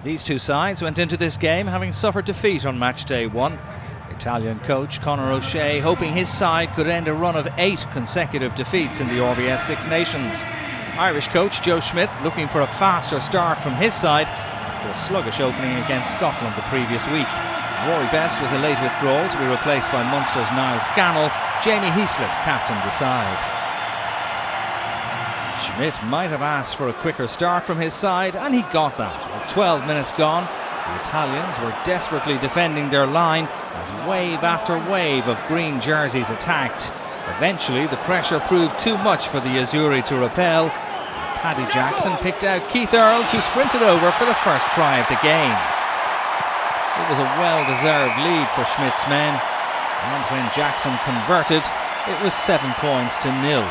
These two sides went into this game having suffered defeat on match day 1. Italian coach Conor O'Shea hoping his side could end a run of 8 consecutive defeats in the RBS Six Nations. Irish coach Joe Schmidt looking for a faster start from his side after a sluggish opening against Scotland the previous week. Rory Best was a late withdrawal to be replaced by Munster's Niall Scannell. Jamie Heaslip captained the side. Schmidt might have asked for a quicker start from his side, and he got that. With 12 minutes gone, the Italians were desperately defending their line as wave after wave of green jerseys attacked. Eventually, the pressure proved too much for the Azzurri to repel. Paddy Jackson picked out Keith Earls, who sprinted over for the first try of the game. It was a well-deserved lead for Schmidt's men, and when Jackson converted, it was 7 points to 0.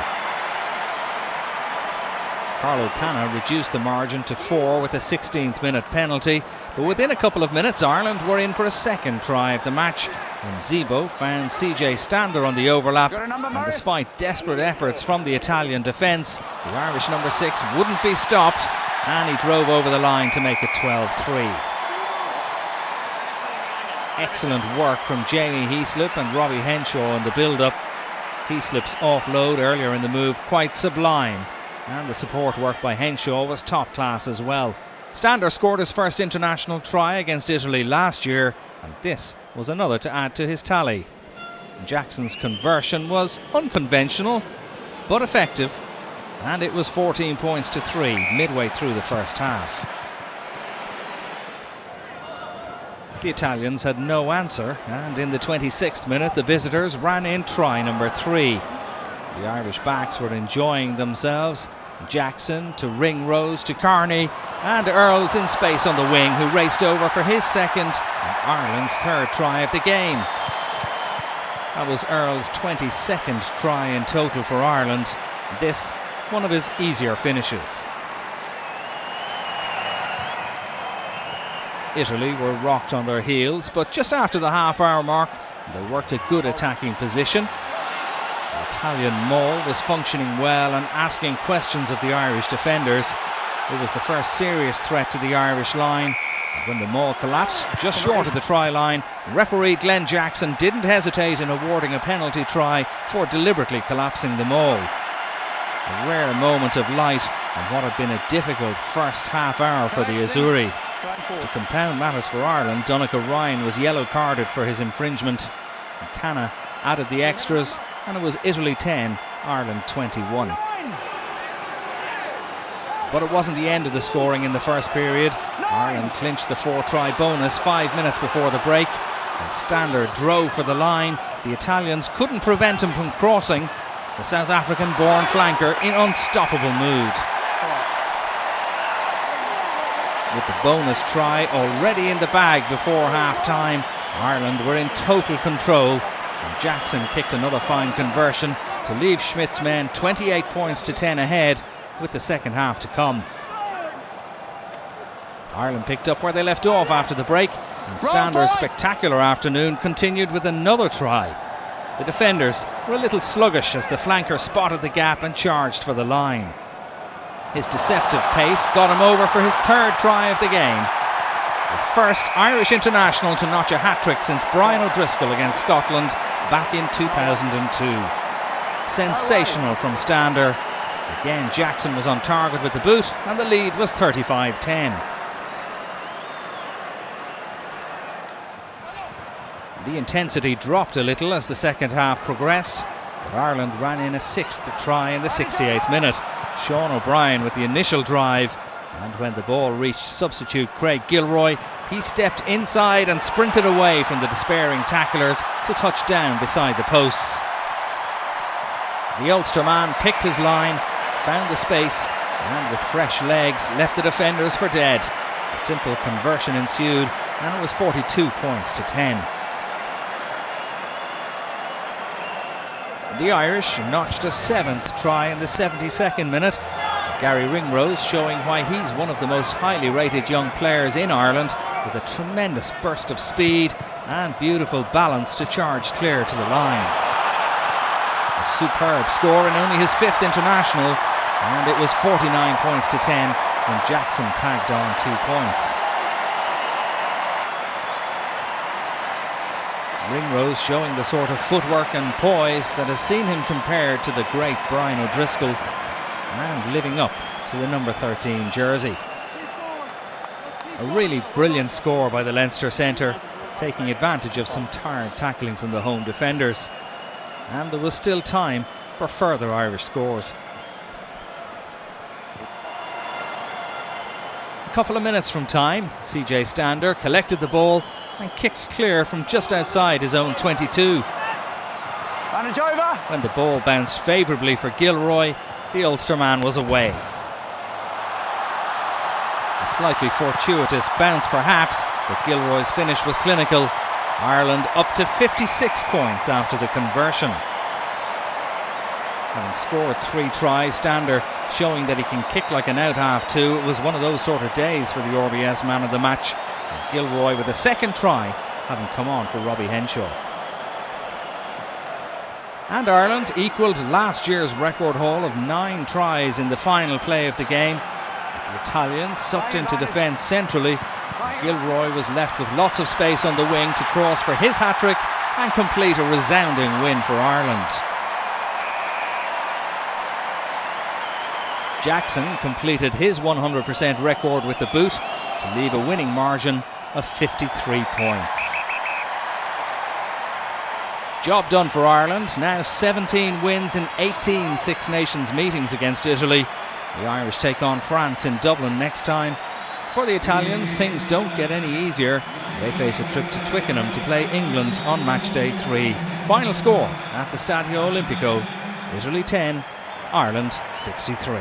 Carlo Canna reduced the margin to 4 with a 16th minute penalty, but within a couple of minutes Ireland were in for a second try of the match, and Zebo found CJ Stander on the overlap, and despite desperate efforts from the Italian defence, the Irish number 6 wouldn't be stopped, and he drove over the line to make it 12-3. Excellent work from Jamie Heaslip and Robbie Henshaw in the build-up. Heaslip's offload earlier in the move quite sublime, and the support work by Henshaw was top class as well. Stander scored his first international try against Italy last year, and this was another to add to his tally. Jackson's conversion was unconventional but effective, and it was 14 points to 3 midway through the first half. The Italians had no answer, and in the 26th minute the visitors ran in try number 3. The Irish backs were enjoying themselves. Jackson to Ringrose to Carney, and Earls in space on the wing, who raced over for his second and Ireland's third try of the game. That was Earls' 22nd try in total for Ireland. This one of his easier finishes. Italy were rocked on their heels, but just after the half-hour mark they worked a good attacking position. The Italian maul was functioning well and asking questions of the Irish defenders. It was the first serious threat to the Irish line. And when the maul collapsed just short of the try line, referee Glenn Jackson didn't hesitate in awarding a penalty try for deliberately collapsing the maul. A rare moment of light on what had been a difficult first half hour for the Azzurri. To compound matters for Ireland, Donnacha Ryan was yellow carded for his infringement. And Canna added the extras, and it was Italy 10, Ireland 21. But it wasn't the end of the scoring in the first period. Ireland clinched the 4-try bonus 5 minutes before the break, and Stander drove for the line. The Italians couldn't prevent him from crossing. The South African-born flanker in unstoppable mood. With the bonus try already in the bag before half-time, Ireland were in total control, and Jackson kicked another fine conversion to leave Schmidt's men 28 points to 10 ahead with the second half to come. Ireland picked up where they left off after the break, and Stander's spectacular afternoon continued with another try. The defenders were a little sluggish as the flanker spotted the gap and charged for the line. His deceptive pace got him over for his third try of the game. The first Irish international to notch a hat-trick since Brian O'Driscoll against Scotland back in 2002. Sensational from Stander. Again, Jackson was on target with the boot, and the lead was 35-10. The intensity dropped a little as the second half progressed, but Ireland ran in a sixth try in the 68th minute. Sean O'Brien with the initial drive, and when the ball reached substitute Craig Gilroy, he stepped inside and sprinted away from the despairing tacklers to touch down beside the posts. The Ulster man picked his line, found the space, and with fresh legs left the defenders for dead. A simple conversion ensued, and it was 42 points to 10. The Irish notched a seventh try in the 72nd minute. Gary Ringrose showing why he's one of the most highly rated young players in Ireland, with a tremendous burst of speed and beautiful balance to charge clear to the line. A superb score in only his fifth international, and it was 49 points to 10 when Jackson tagged on 2 points. Ringrose showing the sort of footwork and poise that has seen him compared to the great Brian O'Driscoll, and living up to the number 13 jersey. A really brilliant score by the Leinster centre, taking advantage of some tired tackling from the home defenders. And there was still time for further Irish scores. A couple of minutes from time, CJ Stander collected the ball and kicked clear from just outside his own 22. When the ball bounced favourably for Gilroy, the Ulsterman was away. A slightly fortuitous bounce perhaps, but Gilroy's finish was clinical. Ireland up to 56 points after the conversion. Having scored 3 tries, Stander showing that he can kick like an out half too. It was one of those sort of days for the RBS man of the match. And Gilroy with a second try, having come on for Robbie Henshaw. And Ireland equalled last year's record haul of 9 tries in the final play of the game. The Italians sucked into defence centrally. Gilroy was left with lots of space on the wing to cross for his hat-trick and complete a resounding win for Ireland. Jackson completed his 100% record with the boot to leave a winning margin of 53 points. Job done for Ireland, now 17 wins in 18 Six Nations meetings against Italy. The Irish take on France in Dublin next time. For the Italians, things don't get any easier. They face a trip to Twickenham to play England on match day 3. Final score at the Stadio Olimpico: Italy 10, Ireland 63.